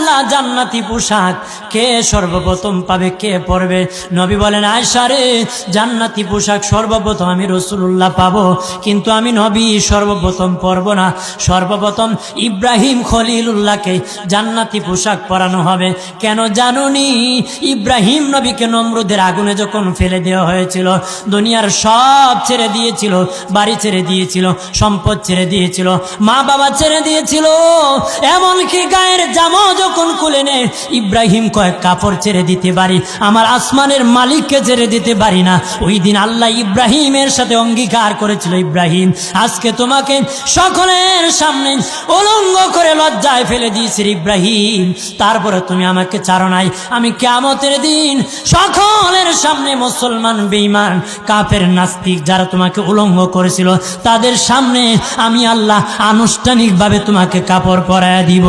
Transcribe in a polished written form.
রাসূলুল্লাহ জান্নাতি পোশাক কে সর্বপ্রথম পাবে, কে পরবে? নবী বলেন, আয়েশা রে, জান্নাতি পোশাক সর্বপ্রথম আমি রাসূলুল্লাহ পাবো, কিন্তু আমি নবী সর্বপ্রথম পরব না। সর্বপ্রথম ইব্রাহিম খলিলুল্লাহকে জান্নাতি পোশাক পরানো হবে। কেন জানুনি? ইব্রাহিম নবীকে নমরুদের আগুনে যখন ফেলে দেওয়া হয়েছিল, দুনিয়ার সব ছেড়ে দিয়েছিল, বাড়ি ছেড়ে দিয়েছিল, সম্পদ ছেড়ে দিয়েছিল, মা বাবা ছেড়ে দিয়েছিল, এমনকি গায়ের জামা যখন খুলে নেয়, ইব্রাহিম কয়েক কাপড় ছেড়ে দিতে পারি, আমার আসমানের মালিককে ছেড়ে দিতে পারি না। ওই দিন আল্লাহ ইব্রাহিমের সাথে অঙ্গীকার করেছিল, ইব্রাহিম আজকে তোমাকে সকলের সামনে উলঙ্গ করে লজ্জায় ফেলে দিয়েছি ইব্রাহিম, তারপরে তুমি আমাকে ছাড়ো নাই। আমি কিয়ামতের দিন সকলের সামনে মুসলমান, বেঈমান, কাফের, নাস্তিক যারা তোমাকে উলঙ্গ করেছিল তাদের সামনে আমি আল্লাহ আনুষ্ঠানিকভাবে তোমাকে কাপড় পরায়া দিব।